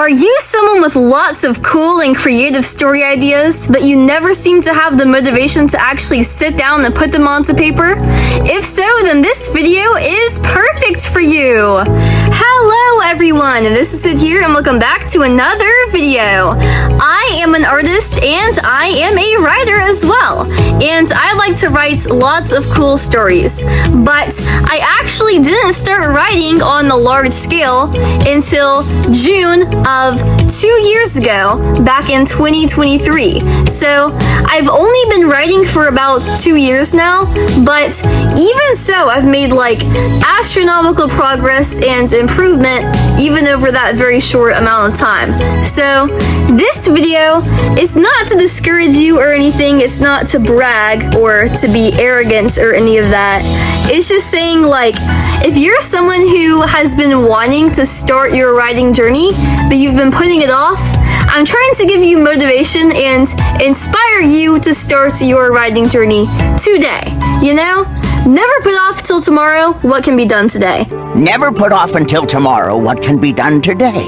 Are you someone with lots of cool and creative story ideas, but you never seem to have the motivation to actually sit down and put them onto paper? If so, then this video is perfect for you! Hello everyone, this is Sid here and welcome back to another video. I am an artist and I am a writer as well, and I like to write lots of cool stories, but I actually didn't start writing on a large scale until June of 2 years ago, back in 2023. So I've only been writing for about 2 years now, but even so, I've made like astronomical progress and improvement even over that very short amount of time. So this video is not to discourage you or anything, it's not to brag or to be arrogant or any of that. It's just saying, like, if you're someone who has been wanting to start your writing journey, but you've been putting it off, I'm trying to give you motivation and inspire you to start your writing journey today. You know? Never put off till tomorrow what can be done today. Never put off until tomorrow what can be done today.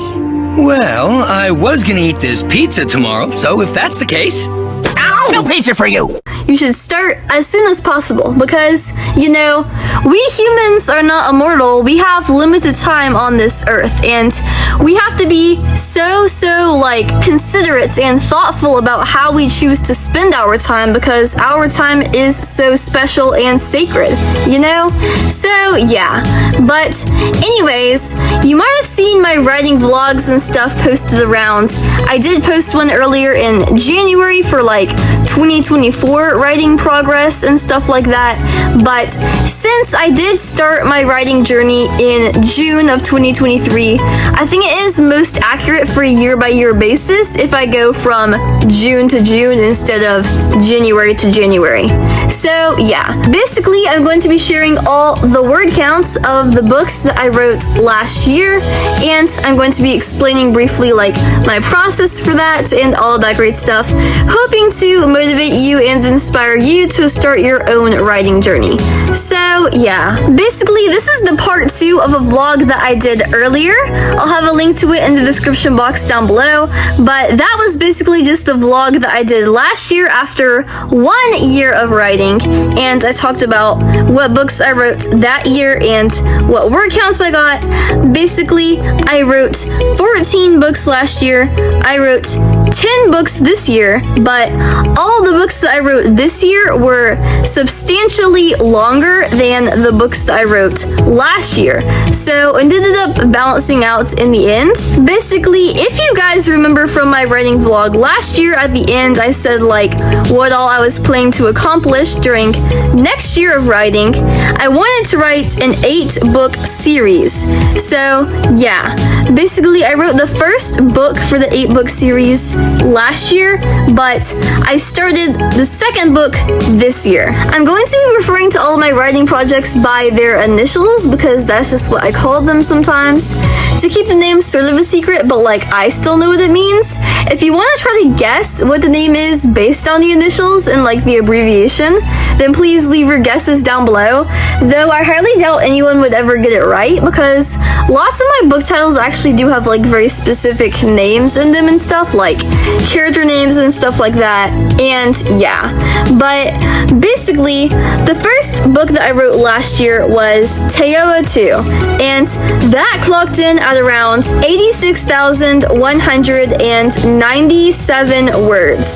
Well, I was gonna eat this pizza tomorrow, so if that's the case... Ow! No pizza for you! You should start as soon as possible because, you know, we humans are not immortal. We have limited time on this earth, and we have to be so, like, considerate and thoughtful about how we choose to spend our time because our time is so special and sacred, you know? So, yeah. But, anyways, you might have seen my writing vlogs and stuff posted around. I did post one earlier in January for, like, 2024 writing progress and stuff like that, but since I did start my writing journey in June of 2023, I think it is most accurate for a year-by-year basis if I go from June to June instead of January to January. So yeah, basically I'm going to be sharing all the word counts of the books that I wrote last year, and I'm going to be explaining briefly like my process for that and all of that great stuff, hoping to motivate you and inspire you to start your own writing journey. So yeah, basically this is the part 2 of a vlog that I did earlier. I'll have a link to it in the description box down below, but that was basically just the vlog that I did last year after 1 year of writing, and I talked about what books I wrote that year and what word counts I got. Basically, I wrote 14 books last year, I wrote 10 books this year, but all the books that I wrote this year were substantially longer than the books that I wrote last year. So it ended up balancing out in the end. Basically, if you guys remember from my writing vlog last year, at the end I said like what all I was planning to accomplish during next year of writing. I wanted to write an 8-book series. So yeah, basically I wrote the first book for the 8-book series last year, but I started the second book this year. I'm going to be referring to all of my writing projects by their initials because that's just what I call them sometimes, to keep the name sort of a secret, but like I still know what it means. If you want to try to guess what the name is based on the initials and like the abbreviation, then please leave your guesses down below, though I highly doubt anyone would ever get it right because lots of my book titles actually do have like very specific names in them and stuff, like character names and stuff like that, and yeah. But basically, the first book that I wrote last year was Teoa 2, and that clocked in at around 86,197 words.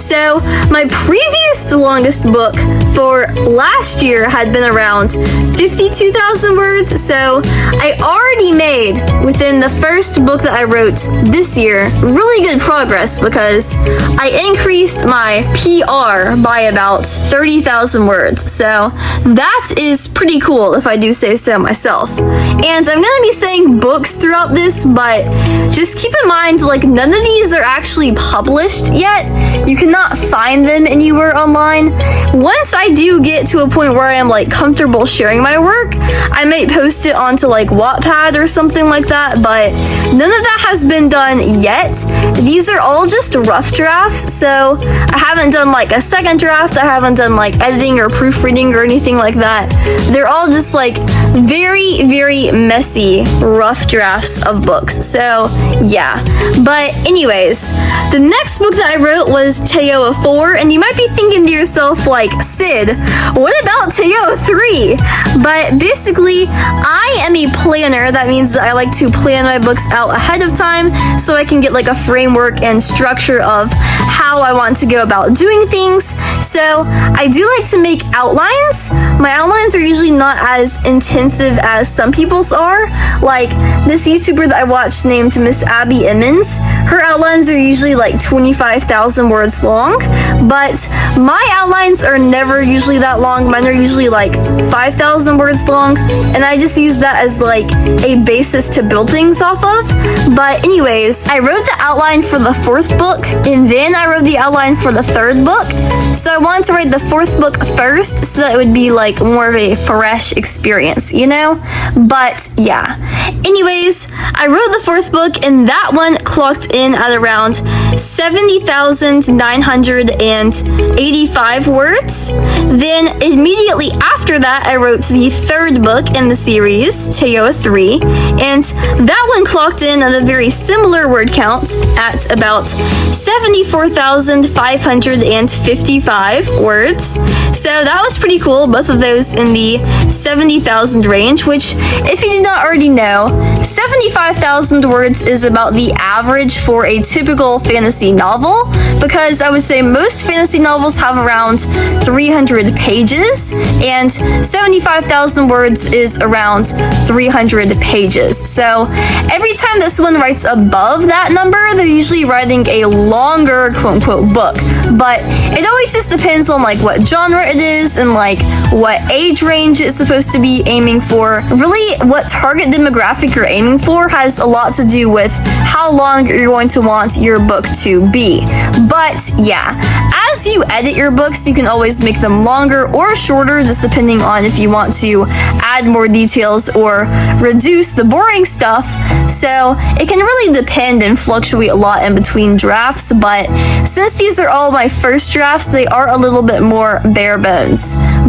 So my previous longest book for last year had been around 52,000 words, so I already made, within the first book that I wrote this year, really good progress because I increased my PR by about 30,000 words, so that is pretty cool if I do say so myself. And I'm gonna be saying books throughout this, but just keep in mind, like, none of these are actually published yet. You cannot find them anywhere online. Once I do get to a point where I am like comfortable sharing my work, I might post it onto like Wattpad or something like that, but none of that has been done yet. These are all just rough drafts, so I haven't done like a second draft. I haven't done like editing or proofreading or anything like that. They're all just like very, very messy rough drafts of books. So yeah, but anyways, the next book that I wrote was Teo 4, and you might be thinking to yourself like, Syd, what about Teo 3? But basically, I am a planner. That means that I like to plan my books out ahead of time so I can get like a framework and structure of how I want to go about doing things. So I do like to make outlines. My outlines are usually not as intensive as some people's are. Like this YouTuber that I watched named Miss Abby Emmons, her outlines are usually like 25,000 words long, but my outlines are never usually that long. Mine are usually like 5,000 words long, and I just use that as like a basis to build things off of. But anyways, I wrote the outline for the 4th book, and then I wrote the outline for the 3rd book. So I wanted to write the 4th book first so that it would be like more of a fresh experience, you know? But yeah. Anyways, I wrote the 4th book, and that one clocked in at around 70,985 words. Then immediately after that, I wrote the 3rd book in the series, Teo 3, and that one clocked in at a very similar word count at about 74,555 words. So that was pretty cool, both of those in the 70,000 range, which, if you did not already know, 75,000 words is about the average for a typical fantasy novel, because I would say most fantasy novels have around 300 pages, and 75,000 words is around 300 pages. So every time that someone writes above that number, they're usually writing a longer quote-unquote book. But it always just depends on like what genre it is and like what age range it's supposed to be aiming for. Really, what target demographic you're aiming for has a lot to do with how long you're going to want your book to be. But yeah, as you edit your books, you can always make them longer or shorter, just depending on if you want to add more details or reduce the boring stuff. So it can really depend and fluctuate a lot in between drafts, but since these are all my first drafts, they are a little bit more bare bones.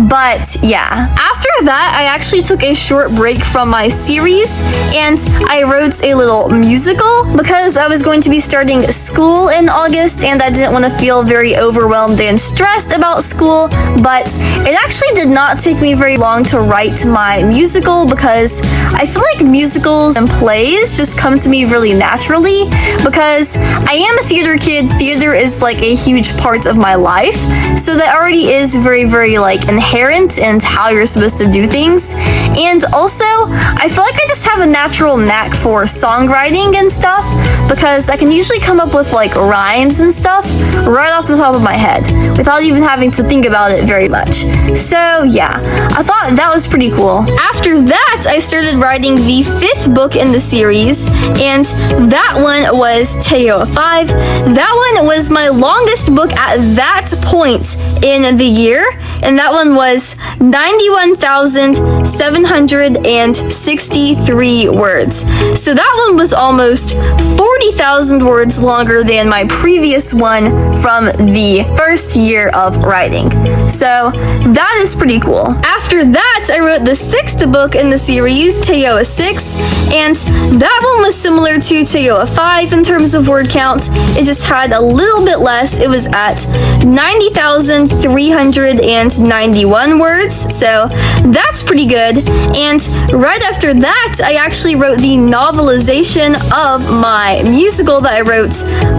But yeah, after that, I actually took a short break from my series, and I wrote a little musical because I was going to be starting school in August, and I didn't want to feel very overwhelmed and stressed about school. But it actually did not take me very long to write my musical, because I feel like musicals and plays just come to me really naturally, because I am a theater kid. Theater is like a huge part of my life, so that already is very, very like inherent in how you're supposed to do things. And also, I feel like I just have a natural knack for songwriting and stuff, because I can usually come up with like rhymes and stuff right off the top of my head without even having to think about it very much. So yeah, I thought that was pretty cool. After that, I started writing the 5th book in the series, and that one was Teo 5. That one was my longest book at that point in the year, and that one was 91,763 words. So that one was almost 40,000 words longer than my previous one from the first year of writing. So that is pretty cool. After that, I wrote the 6th book in the series, Teo 6, and that one was similar to Teo 5 in terms of word count. It just had a little bit less. It was at 90,391 words, so that's pretty good. And right after that, I actually wrote the novelization of my musical that I wrote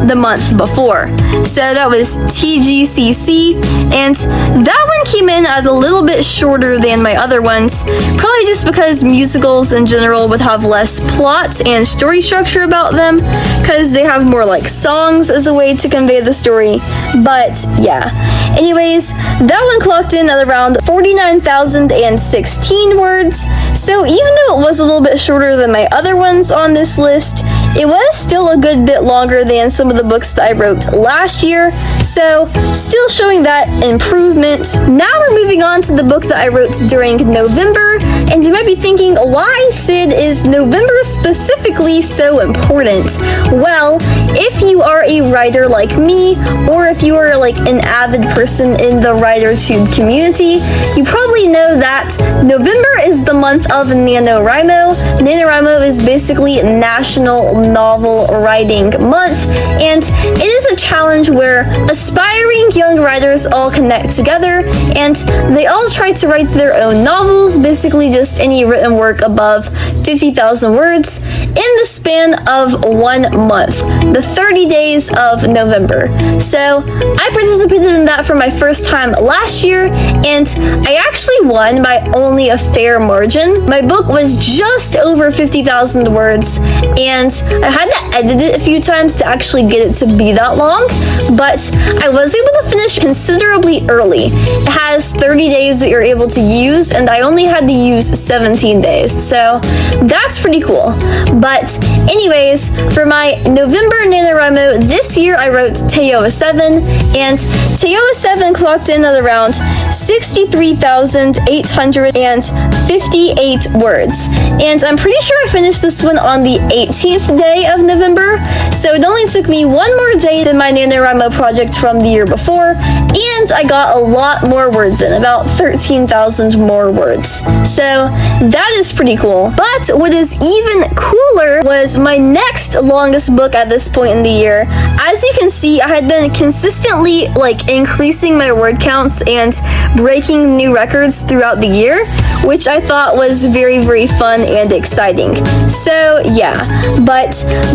the month before. So that was TGCC, and that one came in at a little bit shorter than my other ones, probably just because musicals in general would have less plot and story structure about them, because they have more like songs as a way to convey the story. But yeah, anyways, that one clocked in at around 49,016 words. So even though it was a little bit shorter than my other ones on this list, it was still a good bit longer than some of the books that I wrote last year, so still showing that improvement. Now we're moving on to the book that I wrote during November, and you might be thinking, why, Syd, is November specifically so important? Well, if you are a writer like me, or if you are like an avid person in the WriterTube community, you probably know that November is the month of NaNoWriMo. NaNoWriMo is basically National Novel Writing Month, and it is a challenge where aspiring young writers all connect together, and they all try to write their own novels, basically just any written work above 50,000 words, in the span of 1 month, the 30 days of November. So I participated in that for my first time last year, and I actually won by only a fair margin. My book was just over 50,000 words, and I had to edit it a few times to actually get it to be that long, but I was able to finish considerably early. It has 30 days that you're able to use, and I only had to use 17 days, so that's pretty cool. But anyways, for my November NaNoWriMo this year, I wrote Teoa 7, and Teoa 7 clocked in at around 63,858 words. And I'm pretty sure I finished this one on the 18th day of November, so it only took me one more day than my NaNoWriMo project from the year before, and I got a lot more words in, about 13,000 more words. So that is pretty cool. But what is even cooler was my next longest book at this point in the year. As you can see, I had been consistently increasing my word counts and breaking new records throughout the year, which I thought was very, very fun and exciting. So yeah, but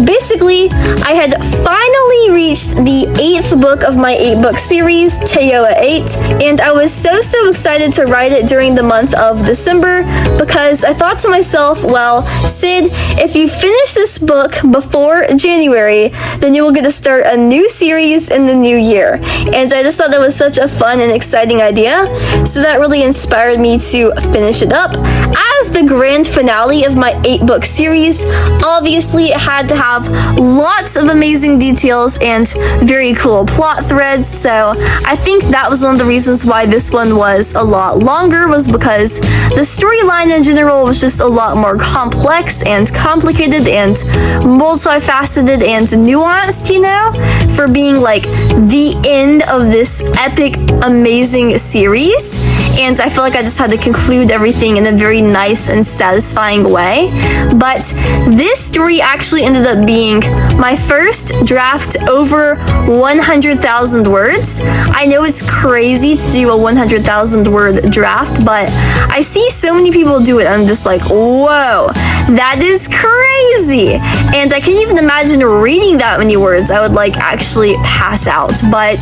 basically I had finally reached the 8th book of my 8-book series, Teoa 8, and I was so excited to write it during the month of December, because I thought to myself, well, Syd, if you finish this book before January, then you will get to start a new series in the new year. And I just thought that was such a fun and exciting idea, so that really inspired me to finish it up. As the grand finale of my 8-book series, obviously it had to have lots of amazing details and very cool plot threads, so I think that was one of the reasons why this one was a lot longer, was because the storyline in general was just a lot more complex and complicated and multifaceted and nuanced, you know, for being the end of this epic, amazing series. And I feel like I just had to conclude everything in a very nice and satisfying way. But this story actually ended up being my first draft over 100,000 words. I know it's crazy to do a 100,000 word draft, but I see so many people do it. I'm just like, whoa, that is crazy. And I can't even imagine reading that many words. I would actually pass out. But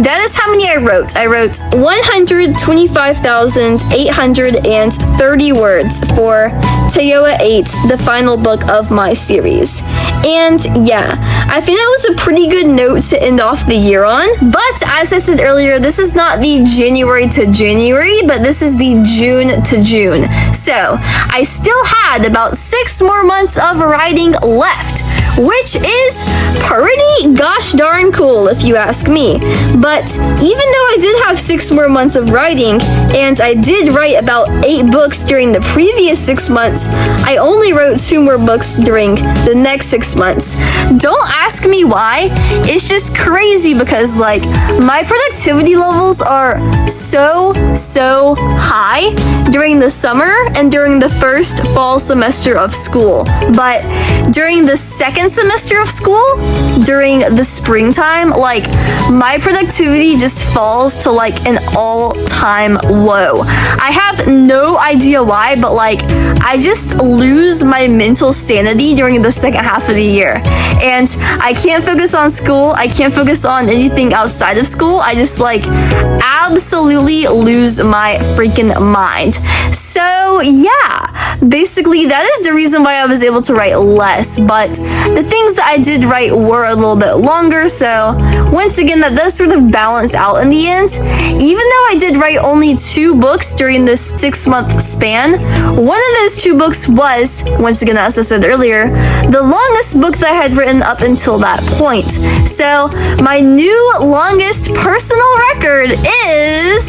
that is how many I wrote. I wrote 125,830 words for Teoa 8, the final book of my series. And yeah, I think that was a pretty good note to end off the year on. But as I said earlier, this is not the January to January, but this is the June to June. So I still had about 6 more months of writing left, which is pretty gosh darn cool if you ask me. But even though I did have 6 more months of writing, and I did write about 8 books during the previous 6 months, I only wrote 2 more books during the next 6 months. Don't ask me why. It's just crazy because my productivity levels are so high during the summer and during the first fall semester of school. But during the second semester of school, during the springtime, my productivity just falls to an all-time low. I have no idea why, but I just lose my mental sanity during the second half of the year. And I can't focus on school. I can't focus on anything outside of school. I just absolutely lose my freaking mind. So So yeah, basically that is the reason why I was able to write less, but the things that I did write were a little bit longer, so once again that does sort of balance out in the end. Even though I did write only 2 books during this 6-month span, one of those 2 books was, once again as I said earlier, the longest book that I had written up until that point. So my new longest personal record is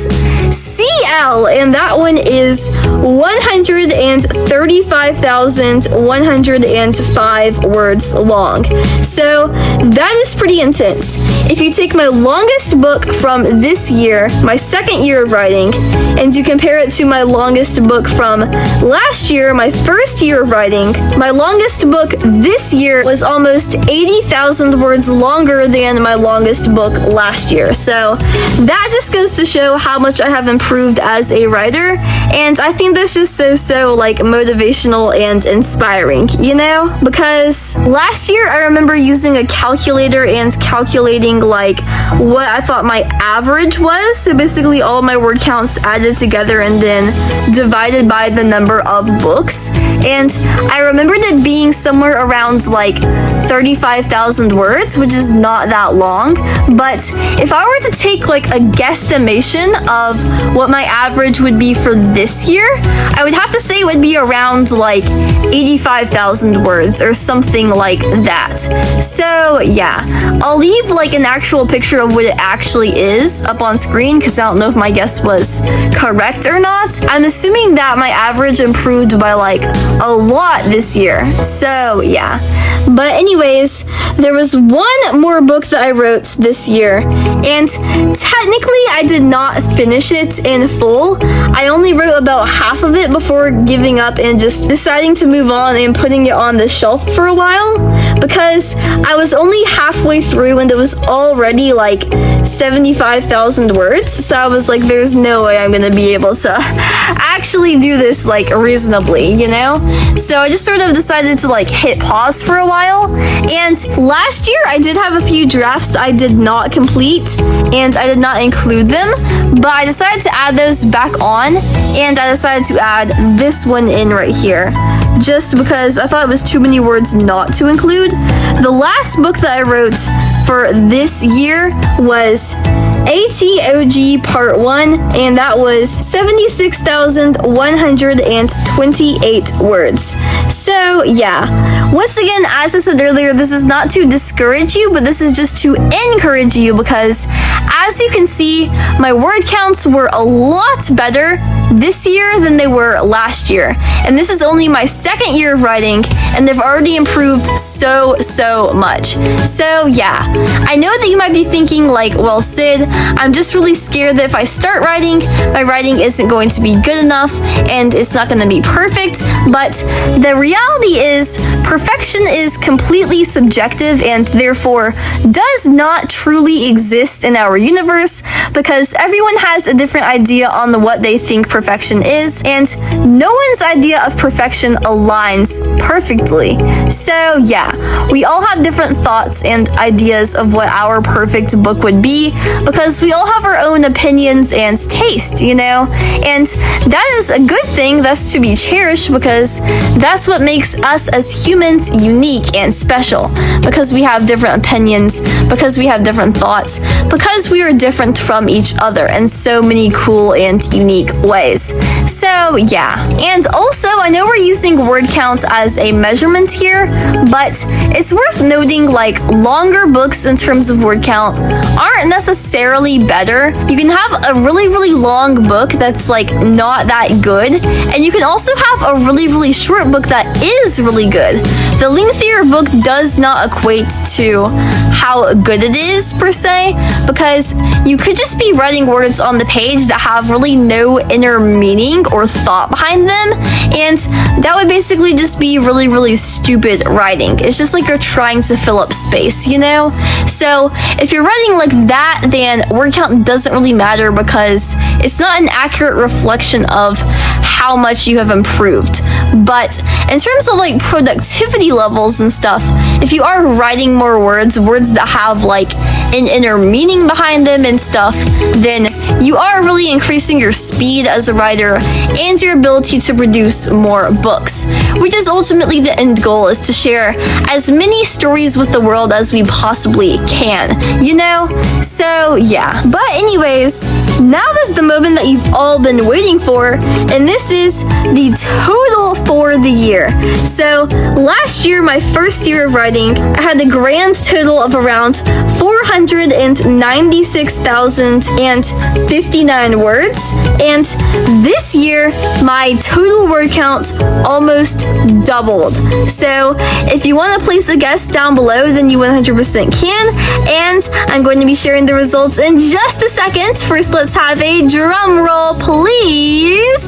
CL, and that one is 135,105 words long. So that is pretty intense. If you take my longest book from this year, my 2nd year of writing, and you compare it to my longest book from last year, my 1st year of writing, my longest book this year was almost 80,000 words longer than my longest book last year. So that just goes to show how much I have improved as a writer, and I think that's just so like motivational and inspiring, you know? Because last year I remember using a calculator and calculating like what I thought my average was, so basically all of my word counts added together and then divided by the number of books, and I remembered it being somewhere around like 35,000 words, which is not that long. But if I were to take like a guesstimation of what my average would be for this year, I would have to say it would be around like 85,000 words or something like that. So yeah, I'll leave like an actual picture of what it actually is up on screen because I don't know if my guess was correct or not. I'm assuming that my average improved by like a lot this year. So yeah. But anyways, there was one more book that I wrote this year, and technically I did not finish it in full. I only wrote about half of it before giving up and just deciding to move on and putting it on the shelf for a while, because I was only halfway through and it was already like 75,000 words. So I was like, there's no way I'm gonna be able to actually do this like reasonably, you know? So I just sort of decided to like hit pause for a while. And last year I did have a few drafts that I did not complete and I did not include them, but I decided to add those back on, and I decided to add this one in right here just because I thought it was too many words not to include. The last book that I wrote for this year was ATOG Part 1, and that was 76,128 words. So yeah, once again, as I said earlier, this is not to discourage you, but this is just to encourage you, because as you can see, my word counts were a lot better this year than they were last year. And this is only my 2nd year of writing, and they've already improved so much. So yeah, I know that you might be thinking like, well, Syd, I'm just really scared that if I start writing, my writing isn't going to be good enough and it's not going to be perfect. But the reality is, perfection is completely subjective and therefore does not truly exist in our universe, because everyone has a different idea on what they think perfection is, and no one's idea of perfection aligns perfectly. So yeah, we all have different thoughts and ideas of what our perfect book would be, because we all have our own opinions and taste, you know? And that is a good thing, that's to be cherished, because that's what makes us as humans unique and special, because we have different opinions, because we have different thoughts, because we are different from each other in so many cool and unique ways. So yeah, and also I know we're using word counts as a measurement here, but it's worth noting like longer books in terms of word count aren't necessarily better. You can have a really long book that's like not that good, and you can also have a really short book that is really good. The lengthier book does not equate to how good it is per se, because you could just be writing words on the page that have really no inner meaning or thought behind them, and that would basically just be really stupid writing. It's just like you're trying to fill up space, you know? So if you're writing like that, then word count doesn't really matter, because it's not an accurate reflection of how much you have improved. But in terms of like productivity levels and stuff, if you are writing more words that have like an inner meaning behind them and stuff, then you are really increasing your speed as a writer and your ability to produce more books, which is ultimately the end goal, is to share as many stories with the world as we possibly can, you know? So yeah. But anyways, now is the moment that you've all been waiting for, and this is the total for the year. So last year, my first year of writing, I had a grand total of around 496,059 words, and this year my total word count almost doubled. So if you want to place a guess down below, then you 100% can, and I'm going to be sharing the results in just a second. First, let's have a drum roll, please.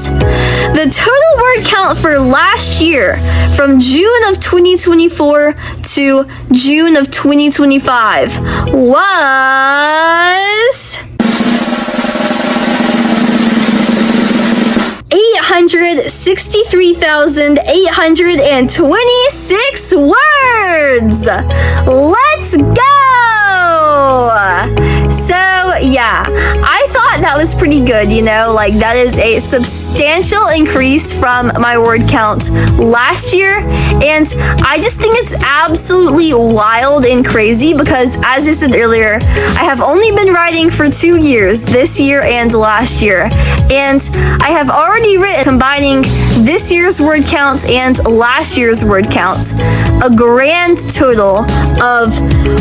The total word count for last year, from June of 2024 to June of 2025, was 863,826 words. Let's go! So yeah, I thought that was pretty good, you know, like that is a substantial increase from my word count last year, and I just think it's absolutely wild and crazy because, as I said earlier, I have only been writing for 2 years, this year and last year, and I have already written, combining this year's word count and last year's word count, a grand total of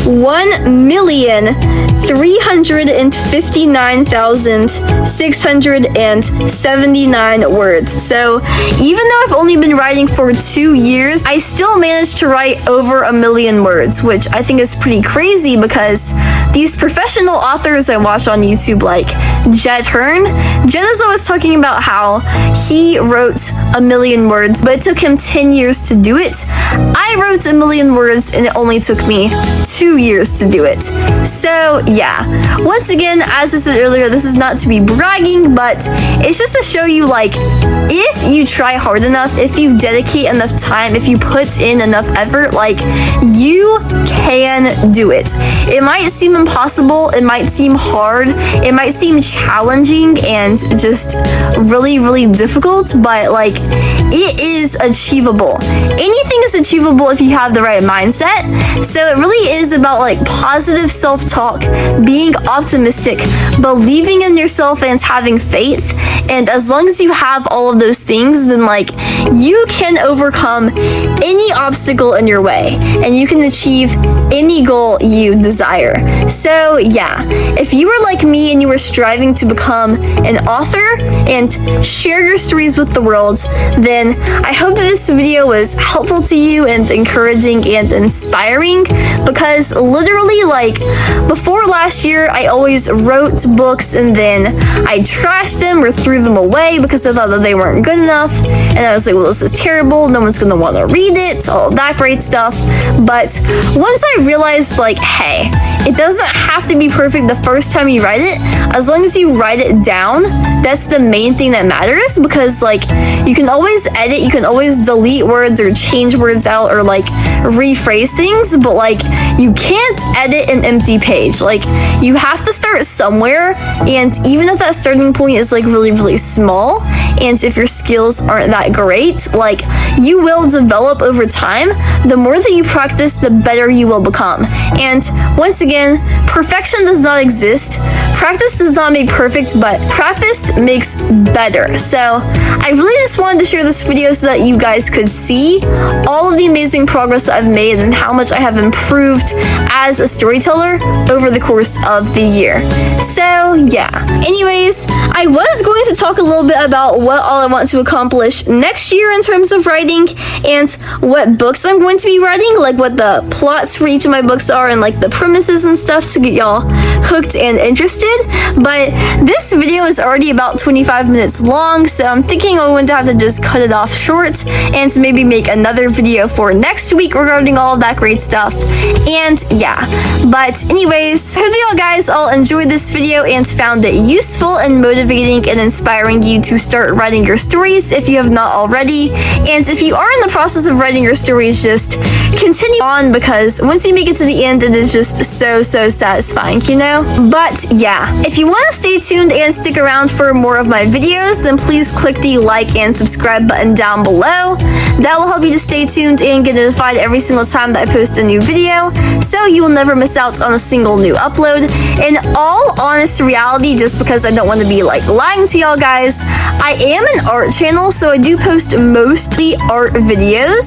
1,359,679 words. So even though I've only been writing for 2 years, I still managed to write over 1 million words, which I think is pretty crazy because these professional authors I watch on YouTube, like Jed Hearn, Jed is always talking about how he wrote 1 million words, but it took him 10 years to do it. I wrote 1 million words and it only took me 2 years to do it. So yeah, once again, as I said earlier, this is not to be bragging, but it's just to show you, like, if you try hard enough, if you dedicate enough time, if you put in enough effort, like, you can do it. It might seem impossible, it might seem hard, it might seem challenging and just really, really difficult, but like, it is achievable. Anything is achievable if you have the right mindset. So it really is about like positive self-talk, being optimistic, believing in yourself and having faith. And as long as you have all of those things, then like you can overcome any obstacle in your way and you can achieve any goal you desire. So yeah, if you were like me and you were striving to become an author and share your stories with the world, then I hope that this video was helpful to you and encouraging and inspiring, because literally, like, before last year, I always wrote books and then I trashed them or threw them away because I thought that they weren't good enough, and I was like, well, this is terrible, no one's gonna want to read it, all that great stuff. But once I realized, like, hey, it doesn't have to be perfect the first time you write it. As long as you write it down, that's the main thing that matters, because like you can always edit, you can always delete words or change words out or like rephrase things, but like you can't edit an empty page. Like, you have to start somewhere, and even if that starting point is like really, really small, and if your skills aren't that great, like, you will develop over time. The more that you practice, the better you will become. And once again, perfection does not exist. Practice does not make perfect, but practice makes better. So I really just wanted to share this video so that you guys could see all of the amazing progress that I've made and how much I have improved as a storyteller over the course of the year. So yeah, anyways, I was going to talk a little bit about what all I want to accomplish next year in terms of writing and what books I'm going to be writing, like what the plots for each of my books are and like the premises and stuff to get y'all hooked and interested. But this video is already about 25 minutes long, so I'm thinking I'm going to have to just cut it off short and maybe make another video for next week regarding all of that great stuff. And yeah, But anyways, hope you all guys all enjoyed this video and found it useful and motivating and inspiring you to start writing your stories if you have not already. And if you are in the process of writing your stories, just continue on, because once you make it to the end, it is just so satisfying, you know? But yeah, if you want to stay tuned and stick around for more of my videos, then please click the like and subscribe button down below. That will help you to stay tuned and get notified every single time that I post a new video, so you will never miss out on a single new upload. In all honest reality, just because I don't want to be like lying to y'all guys, I am an art channel, so I do post mostly art videos,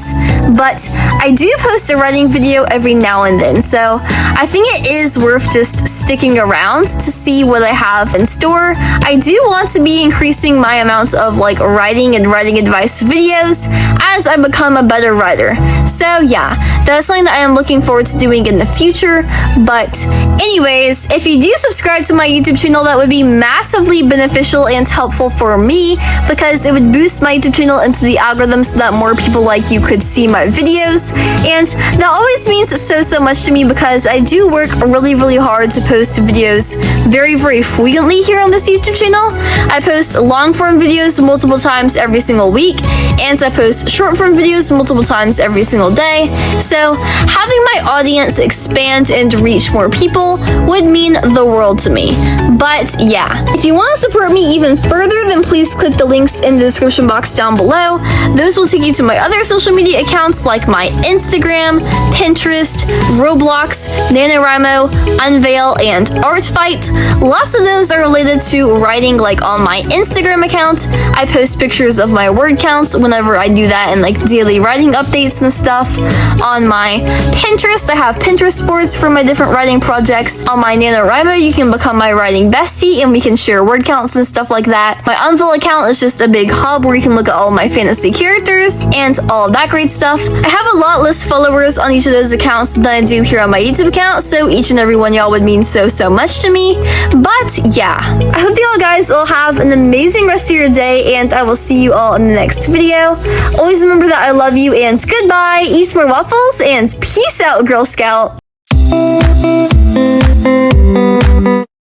but I do post a writing video every now and then, so I think it is worth just sticking around to see what I have in store. I do want to be increasing my amounts of like writing and writing advice videos as I become a better writer. So yeah, that's something that I am looking forward to doing in the future. But anyways, if you do subscribe to my YouTube channel, that would be massively beneficial and helpful for me, because it would boost my YouTube channel into the algorithm so that more people like you could see my videos. And that always means so much to me, because I do work really hard to post videos very frequently here on this YouTube channel. I post long form videos multiple times every single week, and I post short form videos multiple times every single day. So having my audience expand and reach more people would mean the world to me. But yeah, if you want to support me even further, then please click the links in the description box down below. Those will take you to my other social media accounts like my Instagram, Pinterest, Roblox, NaNoWriMo, Unveil, and ArtFight. Lots of those are related to writing. Like on my Instagram account, I post pictures of my word counts whenever I do that, and like daily writing updates and stuff. On my Pinterest, I have Pinterest boards for my different writing projects. On my NaNoWriMo, you can become my writing bestie and we can share word counts and stuff like that. My Unveil account is just a big hub where you can look at all my fantasy characters and all of that great stuff. I have a lot less followers on each of those accounts than I do here on my YouTube account, so each and every one y'all would mean so much to me. But yeah, I hope you all guys will have an amazing rest of your day, and I will see you all in the next video. Always remember that I love you, and goodbye, eat more waffles, and peace out, Girl Scout.